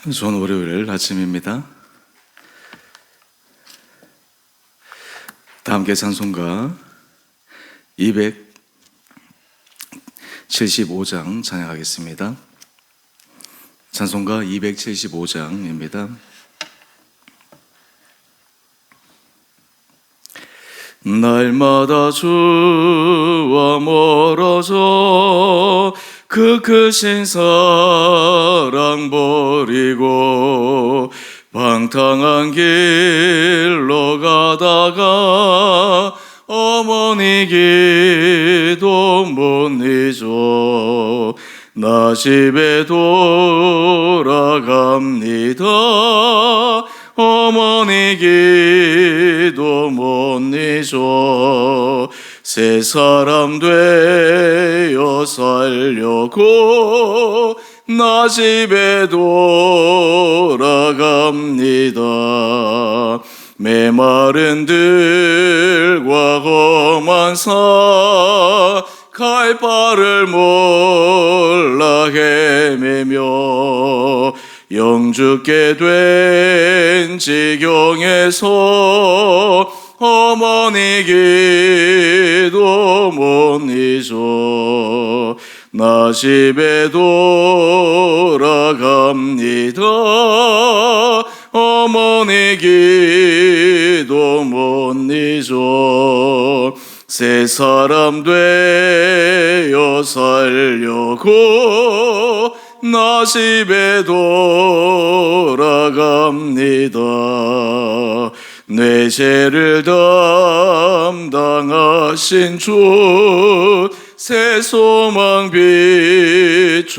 좋은 월요일 아침입니다. 다 함께 찬송가 275장 찬양하겠습니다. 찬송가 275장입니다. 날마다 주와 멀어져 그 크신 사랑 버리고 방탕한 길로 가다가 어머니 기도 못 잊어 나 집에 돌아갑니다. 어머니 기도 못 잊어 새 사람 되어 살려고 나 집에 돌아갑니다. 메마른 들과 험한 산 갈 바를 몰라 헤매며 영죽게 된 지경에서 어머니 기도 못 잊어 나 집에 돌아갑니다. 어머니 기도 못 잊어 새 사람 되어 살려고 나 집에 돌아갑니다. 내 죄를 담당하신 주 새 소망 비춰주시니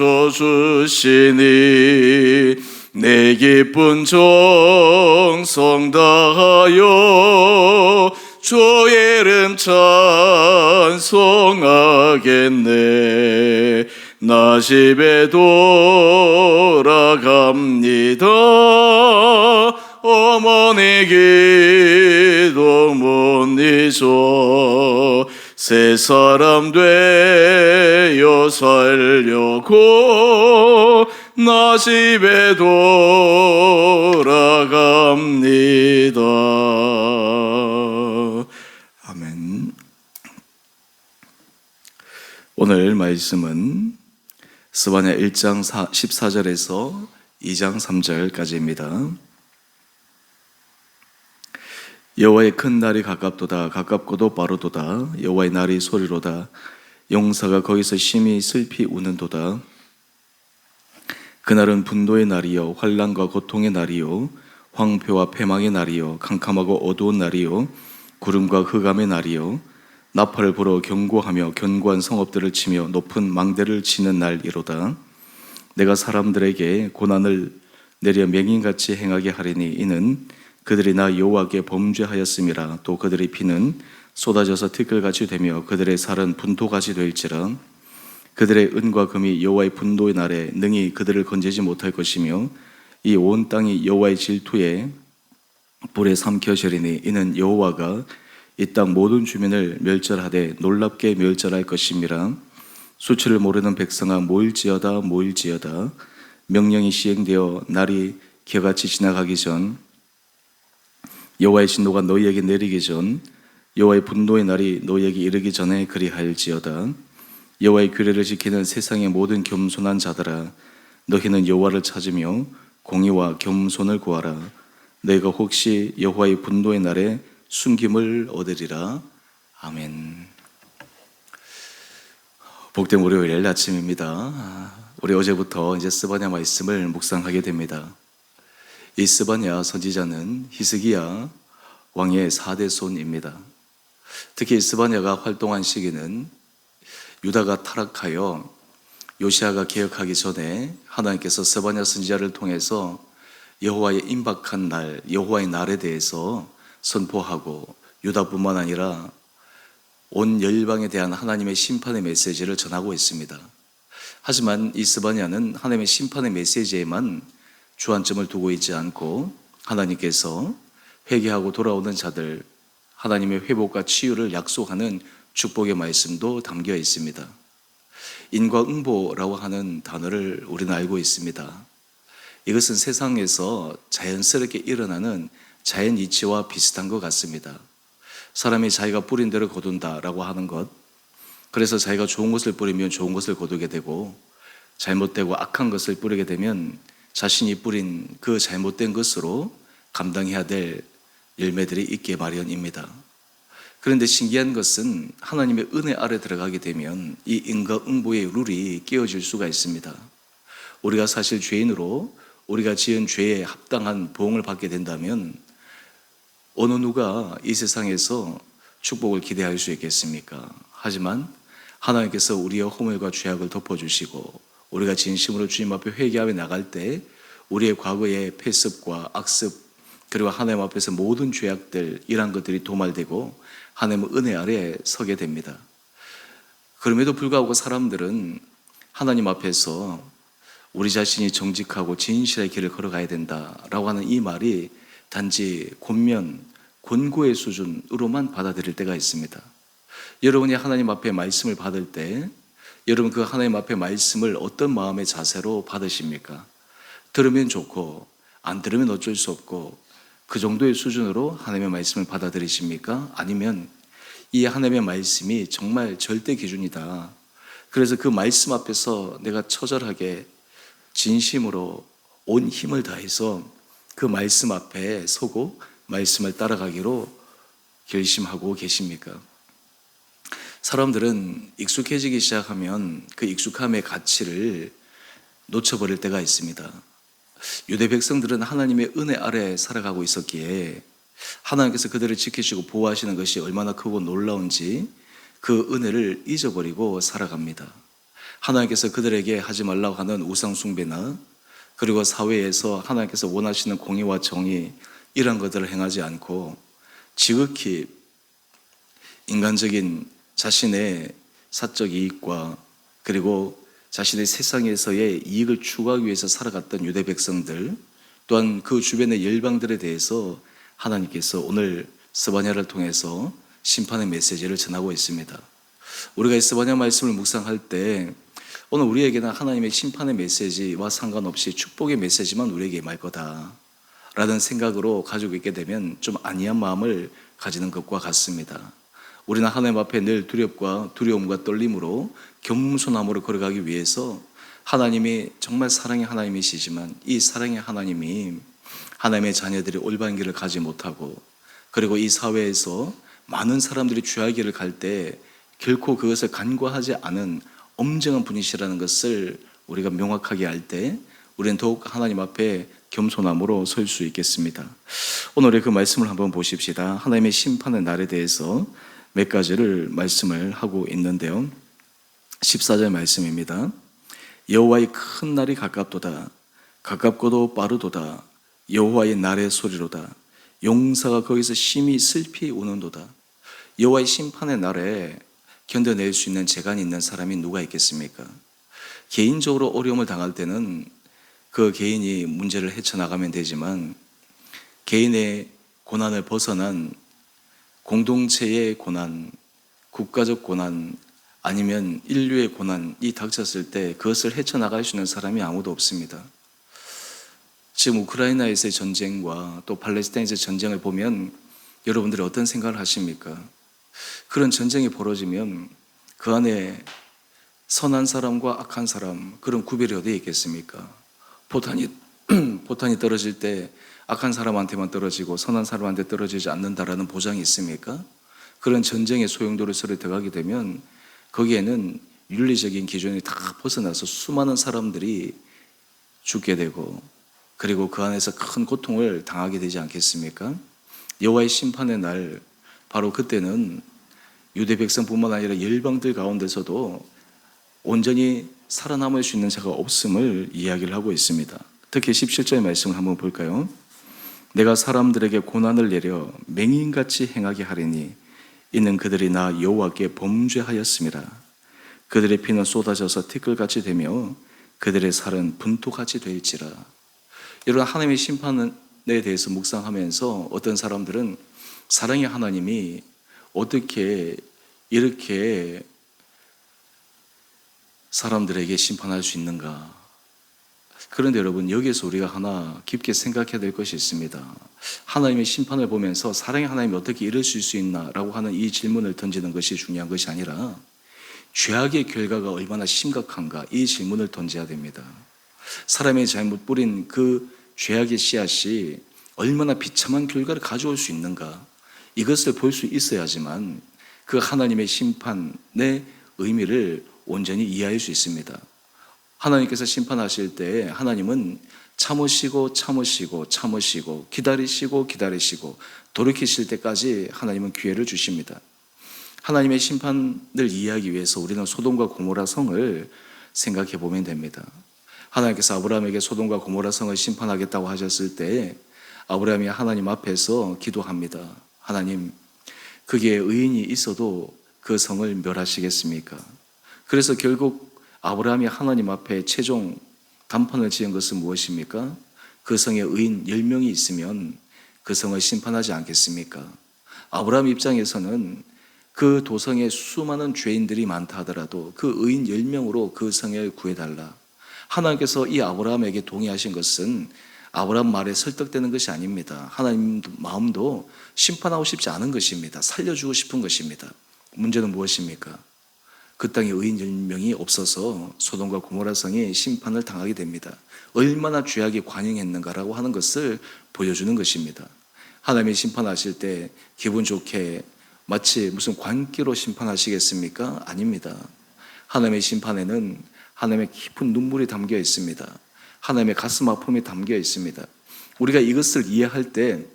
내 기쁜 정성 다하여 주의 이름 찬송하겠네. 나 집에 돌아갑니다. 어머니 기도 못 잊어 새 사람 되어 살려고 나 집에 돌아갑니다. 아멘. 오늘 말씀은 스바냐 1장 14절에서 2장 3절까지입니다. 여호와의 큰 날이 가깝도다. 가깝고도 빠르도다. 여호와의 날이 소리로다. 용사가 거기서 심히 슬피 우는도다. 그날은 분노의 날이요 환난과 고통의 날이요 황폐와 패망의 날이요 캄캄하고 어두운 날이요 구름과 흑암의 날이요 나팔을 불어 경고하며 견고한 성읍들을 치며 높은 망대를 치는 날이로다. 내가 사람들에게 고난을 내려 맹인같이 행하게 하리니 이는 그들이 나 여호와께 범죄하였음이라. 또 그들의 피는 쏟아져서 티끌같이 되며 그들의 살은 분토같이 될지라. 그들의 은과 금이 여호와의 분노의 날에 능히 그들을 건지지 못할 것이며 이 온 땅이 여호와의 질투에 불에 삼켜지리니 이는 여호와가 이 땅 모든 주민을 멸절하되 놀랍게 멸절할 것임이라. 수치를 모르는 백성아 모일지어다 모일지어다. 명령이 시행되어 날이 개같이 지나가기 전 여호와의 진노가 너희에게 내리기 전 여호와의 분노의 날이 너희에게 이르기 전에 그리할지어다. 여호와의 규례를 지키는 세상의 모든 겸손한 자들아 너희는 여호와를 찾으며 공의와 겸손을 구하라. 너희가 혹시 여호와의 분노의 날에 숨김을 얻으리라. 아멘. 복된 월요일 아침입니다. 우리 어제부터 이제 스바냐 말씀을 묵상하게 됩니다. 이 스바냐 선지자는 히스기야 왕의 4대 손입니다. 특히 스바냐가 활동한 시기는 유다가 타락하여 요시아가 개혁하기 전에 하나님께서 스바냐 선지자를 통해서 여호와의 임박한 날, 여호와의 날에 대해서 선포하고 유다뿐만 아니라 온 열방에 대한 하나님의 심판의 메시지를 전하고 있습니다. 하지만 이 스바냐는 하나님의 심판의 메시지에만 주안점을 두고 있지 않고 하나님께서 회개하고 돌아오는 자들, 하나님의 회복과 치유를 약속하는 축복의 말씀도 담겨 있습니다. 인과응보라고 하는 단어를 우리는 알고 있습니다. 이것은 세상에서 자연스럽게 일어나는 자연 이치와 비슷한 것 같습니다. 사람이 자기가 뿌린 대로 거둔다라고 하는 것, 그래서 자기가 좋은 것을 뿌리면 좋은 것을 거두게 되고 잘못되고 악한 것을 뿌리게 되면 자신이 뿌린 그 잘못된 것으로 감당해야 될 열매들이 있게 마련입니다. 그런데 신기한 것은 하나님의 은혜 아래 들어가게 되면 이 인과응보의 룰이 깨어질 수가 있습니다. 우리가 사실 죄인으로 우리가 지은 죄에 합당한 보응을 받게 된다면 어느 누가 이 세상에서 축복을 기대할 수 있겠습니까? 하지만 하나님께서 우리의 허물과 죄악을 덮어주시고 우리가 진심으로 주님 앞에 회개하며 나갈 때 우리의 과거의 패습과 악습 그리고 하나님 앞에서 모든 죄악들 이런 것들이 도말되고 하나님의 은혜 아래에 서게 됩니다. 그럼에도 불구하고 사람들은 하나님 앞에서 우리 자신이 정직하고 진실의 길을 걸어가야 된다라고 하는 이 말이 단지 권면, 권고의 수준으로만 받아들일 때가 있습니다. 여러분이 하나님 앞에 말씀을 받을 때 여러분 그 하나님 앞에 말씀을 어떤 마음의 자세로 받으십니까? 들으면 좋고 안 들으면 어쩔 수 없고 그 정도의 수준으로 하나님의 말씀을 받아들이십니까? 아니면 이 하나님의 말씀이 정말 절대 기준이다. 그래서 그 말씀 앞에서 내가 처절하게 진심으로 온 힘을 다해서 그 말씀 앞에 서고 말씀을 따라가기로 결심하고 계십니까? 사람들은 익숙해지기 시작하면 그 익숙함의 가치를 놓쳐버릴 때가 있습니다. 유대 백성들은 하나님의 은혜 아래 살아가고 있었기에 하나님께서 그들을 지키시고 보호하시는 것이 얼마나 크고 놀라운지 그 은혜를 잊어버리고 살아갑니다. 하나님께서 그들에게 하지 말라고 하는 우상 숭배나 그리고 사회에서 하나님께서 원하시는 공의와 정의 이런 것들을 행하지 않고 지극히 인간적인 자신의 사적 이익과 그리고 자신의 세상에서의 이익을 추구하기 위해서 살아갔던 유대 백성들 또한 그 주변의 열방들에 대해서 하나님께서 오늘 스바냐를 통해서 심판의 메시지를 전하고 있습니다. 우리가 이 스바냐 말씀을 묵상할 때 오늘 우리에게는 하나님의 심판의 메시지와 상관없이 축복의 메시지만 우리에게 임할 거다 라는 생각으로 가지고 있게 되면 좀 안이한 마음을 가지는 것과 같습니다. 우리는 하나님 앞에 늘 두려움과 떨림으로 겸손함으로 걸어가기 위해서 하나님이 정말 사랑의 하나님이시지만 이 사랑의 하나님이 하나님의 자녀들이 올바른 길을 가지 못하고 그리고 이 사회에서 많은 사람들이 죄의 길을 갈 때 결코 그것을 간과하지 않은 엄정한 분이시라는 것을 우리가 명확하게 알 때 우리는 더욱 하나님 앞에 겸손함으로 설 수 있겠습니다. 오늘의 그 말씀을 한번 보십시다. 하나님의 심판의 날에 대해서 몇 가지를 말씀을 하고 있는데요. 14절 말씀입니다. 여호와의 큰 날이 가깝도다. 가깝고도 빠르도다. 여호와의 날의 소리로다. 용사가 거기서 심히 슬피 우는도다. 여호와의 심판의 날에 견뎌낼 수 있는 재간이 있는 사람이 누가 있겠습니까? 개인적으로 어려움을 당할 때는 그 개인이 문제를 헤쳐나가면 되지만 개인의 고난을 벗어난 공동체의 고난, 국가적 고난 아니면 인류의 고난이 닥쳤을 때 그것을 헤쳐나갈 수 있는 사람이 아무도 없습니다. 지금 우크라이나에서의 전쟁과 또 팔레스타인에서의 전쟁을 보면 여러분들이 어떤 생각을 하십니까? 그런 전쟁이 벌어지면 그 안에 선한 사람과 악한 사람 그런 구별이 어디에 있겠습니까? 포탄이 떨어질 때 악한 사람한테만 떨어지고 선한 사람한테 떨어지지 않는다라는 보장이 있습니까? 그런 전쟁의 소용돌이 속에 들어가게 되면 거기에는 윤리적인 기준이 다 벗어나서 수많은 사람들이 죽게 되고 그리고 그 안에서 큰 고통을 당하게 되지 않겠습니까? 여호와의 심판의 날 바로 그때는 유대 백성뿐만 아니라 열방들 가운데서도 온전히 살아남을 수 있는 자가 없음을 이야기를 하고 있습니다. 특히 17절의 말씀을 한번 볼까요? 내가 사람들에게 고난을 내려 맹인같이 행하게 하리니 이는 그들이 나 여호와께 범죄하였음이라. 그들의 피는 쏟아져서 티끌같이 되며 그들의 살은 분토같이 될지라. 여러분 하나님의 심판에 대해서 묵상하면서 어떤 사람들은 사랑의 하나님이 어떻게 이렇게 사람들에게 심판할 수 있는가? 그런데 여러분, 여기에서 우리가 하나 깊게 생각해야 될 것이 있습니다. 하나님의 심판을 보면서 사랑의 하나님이 어떻게 이러실 수 있나라고 하는 이 질문을 던지는 것이 중요한 것이 아니라 죄악의 결과가 얼마나 심각한가, 이 질문을 던져야 됩니다. 사람의 잘못 뿌린 그 죄악의 씨앗이 얼마나 비참한 결과를 가져올 수 있는가, 이것을 볼 수 있어야지만 그 하나님의 심판의 의미를 온전히 이해할 수 있습니다. 하나님께서 심판하실 때 하나님은 참으시고 기다리시고 돌이키실 때까지 하나님은 기회를 주십니다. 하나님의 심판을 이해하기 위해서 우리는 소돔과 고모라 성을 생각해 보면 됩니다. 하나님께서 아브라함에게 소돔과 고모라 성을 심판하겠다고 하셨을 때 아브라함이 하나님 앞에서 기도합니다. 하나님, 거기에 의인이 있어도 그 성을 멸하시겠습니까? 그래서 결국 아브라함이 하나님 앞에 최종 단판을 지은 것은 무엇입니까? 그 성에 의인 10명이 있으면 그 성을 심판하지 않겠습니까? 아브라함 입장에서는 그 도성에 수많은 죄인들이 많다 하더라도 그 의인 10명으로 그 성을 구해달라. 하나님께서 이 아브라함에게 동의하신 것은 아브라함 말에 설득되는 것이 아닙니다. 하나님 마음도 심판하고 싶지 않은 것입니다. 살려주고 싶은 것입니다. 문제는 무엇입니까? 그 땅에 의인 10명이 없어서 소돔과 고모라 성이 심판을 당하게 됩니다. 얼마나 죄악이 관영했는가라고 하는 것을 보여주는 것입니다. 하나님이 심판하실 때 기분 좋게 마치 무슨 관계로 심판하시겠습니까? 아닙니다. 하나님의 심판에는 하나님의 깊은 눈물이 담겨 있습니다. 하나님의 가슴 아픔이 담겨 있습니다. 우리가 이것을 이해할 때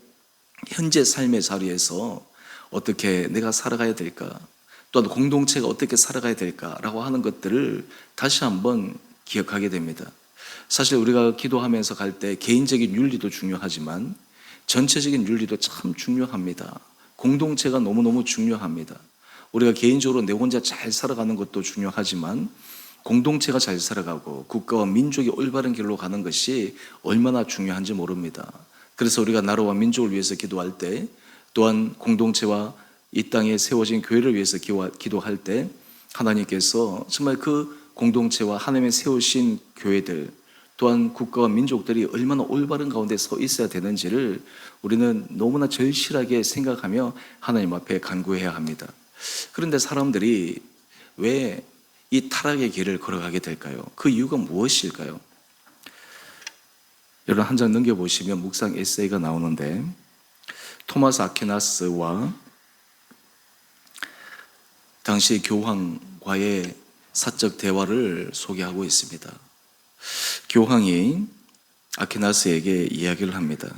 현재 삶의 자리에서 어떻게 내가 살아가야 될까, 또한 공동체가 어떻게 살아가야 될까라고 하는 것들을 다시 한번 기억하게 됩니다. 사실 우리가 기도하면서 갈 때 개인적인 윤리도 중요하지만 전체적인 윤리도 참 중요합니다. 공동체가 너무너무 중요합니다. 우리가 개인적으로 내 혼자 잘 살아가는 것도 중요하지만 공동체가 잘 살아가고 국가와 민족이 올바른 길로 가는 것이 얼마나 중요한지 모릅니다. 그래서 우리가 나라와 민족을 위해서 기도할 때, 또한 공동체와 이 땅에 세워진 교회를 위해서 기도할 때 하나님께서 정말 그 공동체와 하나님의 세우신 교회들, 또한 국가와 민족들이 얼마나 올바른 가운데 서 있어야 되는지를 우리는 너무나 절실하게 생각하며 하나님 앞에 간구해야 합니다. 그런데 사람들이 왜 이 타락의 길을 걸어가게 될까요? 그 이유가 무엇일까요? 여러분, 한 장 넘겨보시면 묵상 에세이가 나오는데 토마스 아퀴나스와 당시 교황과의 사적 대화를 소개하고 있습니다. 교황이 아퀴나스에게 이야기를 합니다.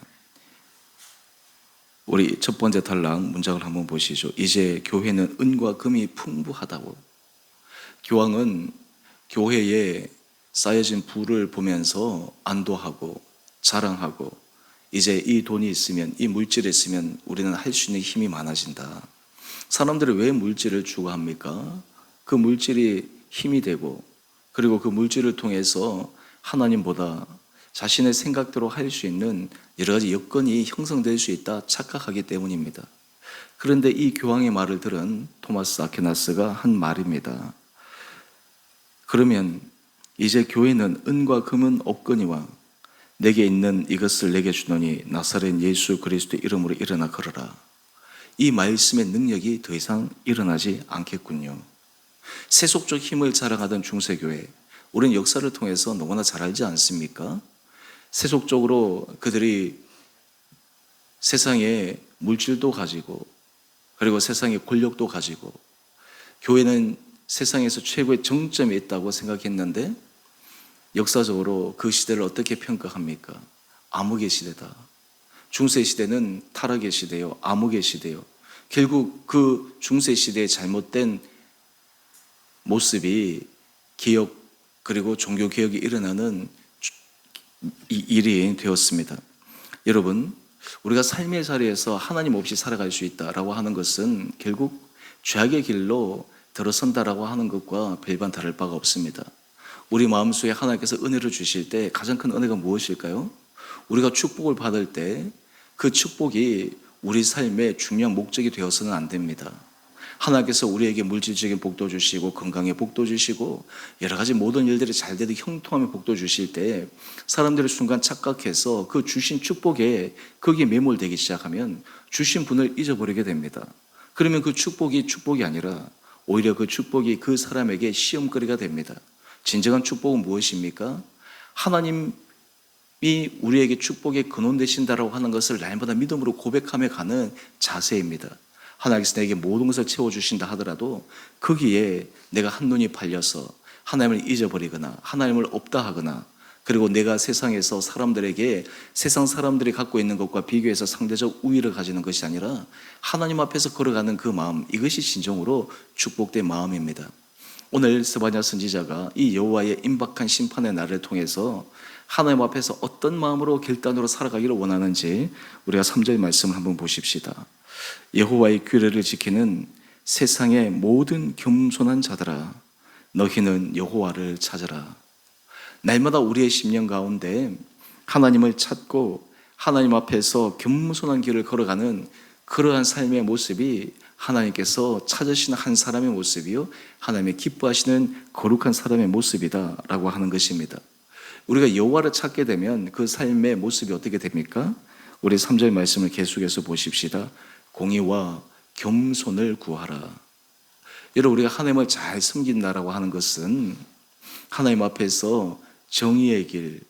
우리 첫 번째 단락 문장을 한번 보시죠. 이제 교회는 은과 금이 풍부하다고. 교황은 교회에 쌓여진 부를 보면서 안도하고 자랑하고, 이제 이 돈이 있으면, 이 물질이 있으면 우리는 할 수 있는 힘이 많아진다. 사람들이 왜 물질을 추구합니까? 그 물질이 힘이 되고, 그리고 그 물질을 통해서 하나님보다 자신의 생각대로 할 수 있는 여러 가지 여건이 형성될 수 있다 착각하기 때문입니다. 그런데 이 교황의 말을 들은 토마스 아퀴나스가 한 말입니다. 그러면 이제 교회는 은과 금은 없거니와 내게 있는 이것을 내게 주노니 나사렛 예수 그리스도의 이름으로 일어나 걸어라. 이 말씀의 능력이 더 이상 일어나지 않겠군요. 세속적 힘을 자랑하던 중세교회, 우리는 역사를 통해서 너무나 잘 알지 않습니까? 세속적으로 그들이 세상에 물질도 가지고, 그리고 세상에 권력도 가지고, 교회는 세상에서 최고의 정점에 있다고 생각했는데 역사적으로 그 시대를 어떻게 평가합니까? 암흑의 시대다. 중세 시대는 타락의 시대요, 암흑의 시대요. 결국 그 중세 시대의 잘못된 모습이 기업, 그리고 종교 개혁이 일어나는 일이 되었습니다. 여러분, 우리가 삶의 자리에서 하나님 없이 살아갈 수 있다라고 하는 것은 결국 죄악의 길로 들어선다라고 하는 것과 별반 다를 바가 없습니다. 우리 마음속에 하나님께서 은혜를 주실 때 가장 큰 은혜가 무엇일까요? 우리가 축복을 받을 때 그 축복이 우리 삶의 중요한 목적이 되어서는 안 됩니다. 하나님께서 우리에게 물질적인 복도 주시고 건강의 복도 주시고 여러 가지 모든 일들이 잘 되도 형통함의 복도 주실 때 사람들이 순간 착각해서 그 주신 축복에 거기에 매몰되기 시작하면 주신 분을 잊어버리게 됩니다. 그러면 그 축복이 축복이 아니라 오히려 그 축복이 그 사람에게 시험거리가 됩니다. 진정한 축복은 무엇입니까? 하나님이 우리에게 축복의 근원 되신다라고 하는 것을 날마다 믿음으로 고백하며 가는 자세입니다. 하나님께서 내게 모든 것을 채워주신다 하더라도 거기에 내가 한눈이 팔려서 하나님을 잊어버리거나 하나님을 없다 하거나 그리고 내가 세상에서 사람들에게 세상 사람들이 갖고 있는 것과 비교해서 상대적 우위를 가지는 것이 아니라 하나님 앞에서 걸어가는 그 마음, 이것이 진정으로 축복된 마음입니다. 오늘 스바냐 선지자가 이 여호와의 임박한 심판의 날을 통해서 하나님 앞에서 어떤 마음으로 결단으로 살아가기를 원하는지 우리가 3절 말씀을 한번 보십시다. 여호와의 규례를 지키는 세상의 모든 겸손한 자들아, 너희는 여호와를 찾으라. 날마다 우리의 심령 가운데 하나님을 찾고 하나님 앞에서 겸손한 길을 걸어가는 그러한 삶의 모습이 하나님께서 찾으시는 한 사람의 모습이요, 하나님의 기뻐하시는 거룩한 사람의 모습이다라고 하는 것입니다. 우리가 여호와를 찾게 되면 그 삶의 모습이 어떻게 됩니까? 우리 3절 말씀을 계속해서 보십시다. 공의와 겸손을 구하라. 여러분, 우리가 하나님을 잘 섬긴다라고 하는 것은 하나님 앞에서 정의의 길,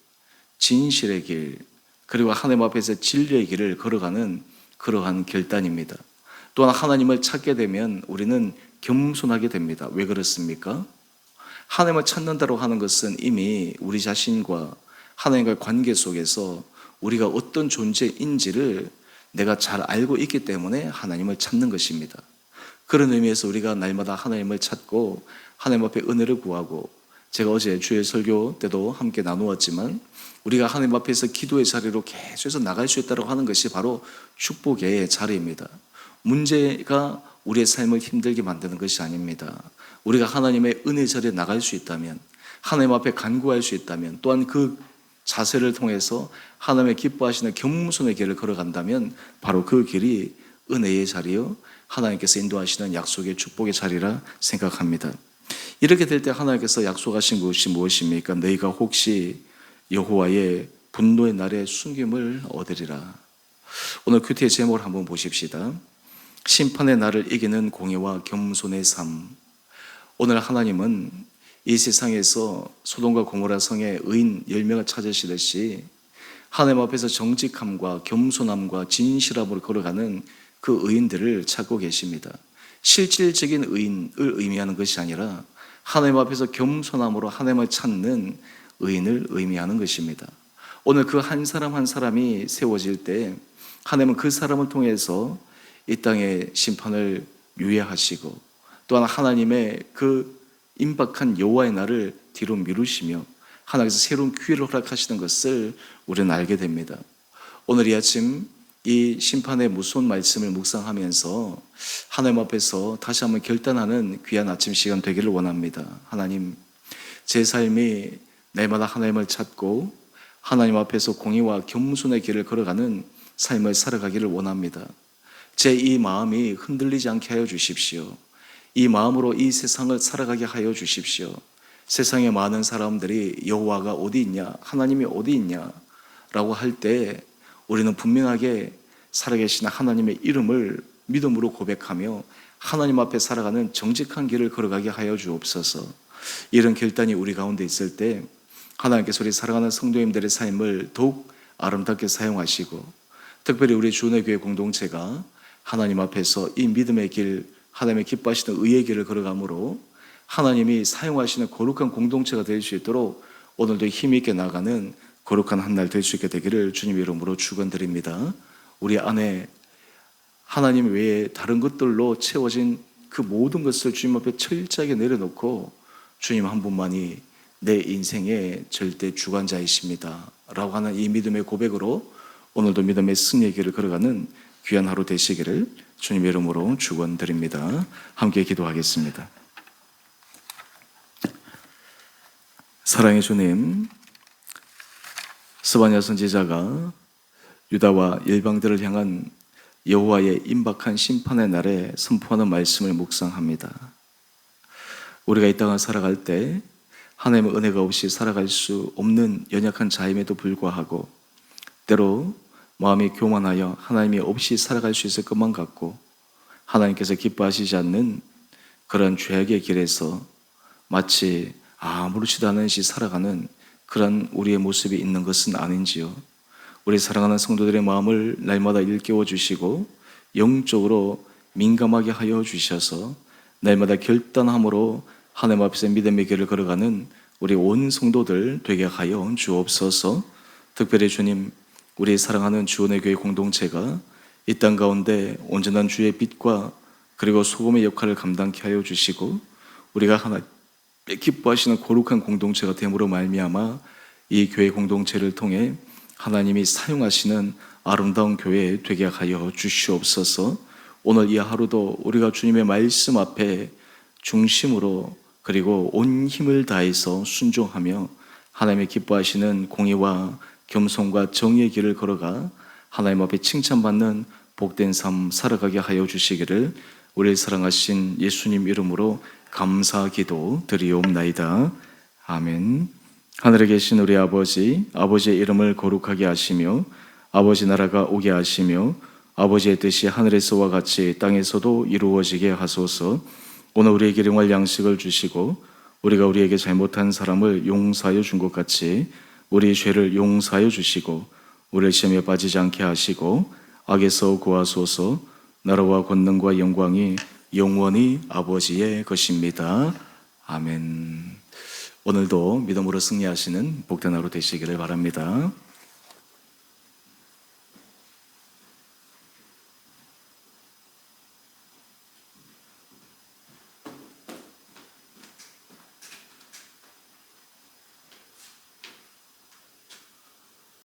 진실의 길, 그리고 하나님 앞에서 진리의 길을 걸어가는 그러한 결단입니다. 또한 하나님을 찾게 되면 우리는 겸손하게 됩니다. 왜 그렇습니까? 하나님을 찾는다고 하는 것은 이미 우리 자신과 하나님과의 관계 속에서 우리가 어떤 존재인지를 내가 잘 알고 있기 때문에 하나님을 찾는 것입니다. 그런 의미에서 우리가 날마다 하나님을 찾고 하나님 앞에 은혜를 구하고, 제가 어제 주일 설교 때도 함께 나누었지만 우리가 하나님 앞에서 기도의 자리로 계속해서 나갈 수 있다고 하는 것이 바로 축복의 자리입니다. 문제가 우리의 삶을 힘들게 만드는 것이 아닙니다. 우리가 하나님의 은혜 자리에 나갈 수 있다면, 하나님 앞에 간구할 수 있다면, 또한 그 자세를 통해서 하나님의 기뻐하시는 겸손의 길을 걸어간다면 바로 그 길이 은혜의 자리요, 하나님께서 인도하시는 약속의 축복의 자리라 생각합니다. 이렇게 될 때 하나님께서 약속하신 것이 무엇입니까? 너희가 혹시 여호와의 분노의 날에 숨김을 얻으리라. 오늘 큐티의 제목을 한번 보십시다. 심판의 날을 이기는 공의와 겸손의 삶. 오늘 하나님은 이 세상에서 소돔과 고모라 성의 의인 10명을 찾으시듯이 하나님 앞에서 정직함과 겸손함과 진실함으로 걸어가는 그 의인들을 찾고 계십니다. 실질적인 의인을 의미하는 것이 아니라 하나님 앞에서 겸손함으로 하나님을 찾는 의인을 의미하는 것입니다. 오늘 그 한 사람 한 사람이 세워질 때 하나님은 그 사람을 통해서 이 땅의 심판을 유예하시고, 또한 하나님의 그 임박한 여호와의 날을 뒤로 미루시며 하나님께서 새로운 기회를 허락하시는 것을 우리는 알게 됩니다. 오늘 이 아침 이 심판의 무서운 말씀을 묵상하면서 하나님 앞에서 다시 한번 결단하는 귀한 아침 시간 되기를 원합니다. 하나님, 제 삶이 날마다 하나님을 찾고 하나님 앞에서 공의와 겸손의 길을 걸어가는 삶을 살아가기를 원합니다. 제 이 마음이 흔들리지 않게 하여 주십시오. 이 마음으로 이 세상을 살아가게 하여 주십시오. 세상에 많은 사람들이 여호와가 어디 있냐, 하나님이 어디 있냐 라고 할 때 우리는 분명하게 살아계신 하나님의 이름을 믿음으로 고백하며 하나님 앞에 살아가는 정직한 길을 걸어가게 하여 주옵소서. 이런 결단이 우리 가운데 있을 때 하나님께서 우리 살아가는 성도님들의 삶을 더욱 아름답게 사용하시고, 특별히 우리 주은혜 교회 공동체가 하나님 앞에서 이 믿음의 길, 하나님의 기뻐하시는 의의 길을 걸어가므로 하나님이 사용하시는 거룩한 공동체가 될 수 있도록 오늘도 힘있게 나가는 거룩한 한 날 될 수 있게 되기를 주님 이름으로 축원드립니다. 우리 안에 하나님 외에 다른 것들로 채워진 그 모든 것을 주님 앞에 철저하게 내려놓고 주님 한 분만이 내 인생의 절대 주관자이십니다 라고 하는 이 믿음의 고백으로 오늘도 믿음의 승리의 길을 걸어가는 귀한 하루 되시기를 주님 이름으로 축원드립니다. 함께 기도하겠습니다. 사랑의 주님, 스바냐 선지자가 유다와 열방들을 향한 여호와의 임박한 심판의 날에 선포하는 말씀을 묵상합니다. 우리가 이 땅을 살아갈 때 하나님의 은혜가 없이 살아갈 수 없는 연약한 자임에도 불구하고 때로 마음이 교만하여 하나님이 없이 살아갈 수 있을 것만 같고 하나님께서 기뻐하시지 않는 그런 죄악의 길에서 마치 아무렇지도 않은 듯이 살아가는 그런 우리의 모습이 있는 것은 아닌지요. 우리 사랑하는 성도들의 마음을 날마다 일깨워 주시고 영적으로 민감하게 하여 주셔서 날마다 결단함으로 하나님 앞에서 믿음의 길을 걸어가는 우리 온 성도들 되게 하여 주옵소서. 특별히 주님, 우리 사랑하는 주원의 교회 공동체가 이 땅 가운데 온전한 주의 빛과 그리고 소금의 역할을 감당케 하여 주시고 우리가 하나님의 기뻐하시는 거룩한 공동체가 됨으로 말미암아 이 교회 공동체를 통해 하나님이 사용하시는 아름다운 교회 되게 하여 주시옵소서. 오늘 이 하루도 우리가 주님의 말씀 앞에 중심으로 그리고 온 힘을 다해서 순종하며 하나님의 기뻐하시는 공의와 겸손과 정의의 길을 걸어가 하나님 앞에 칭찬받는 복된 삶 살아가게 하여 주시기를 우리를 사랑하신 예수님 이름으로 감사 기도 드리옵나이다. 아멘. 하늘에 계신 우리 아버지, 아버지의 이름을 거룩하게 하시며 아버지 나라가 오게 하시며 아버지의 뜻이 하늘에서와 같이 땅에서도 이루어지게 하소서. 오늘 우리에게 일용할 양식을 주시고 우리가 우리에게 잘못한 사람을 용서하여 준 것 같이 우리의 죄를 용서하여 주시고 우리를 시험에 빠지지 않게 하시고 악에서 구하소서. 나라와 권능과 영광이 영원히 아버지의 것입니다. 아멘. 오늘도 믿음으로 승리하시는 복된 하루 되시기를 바랍니다.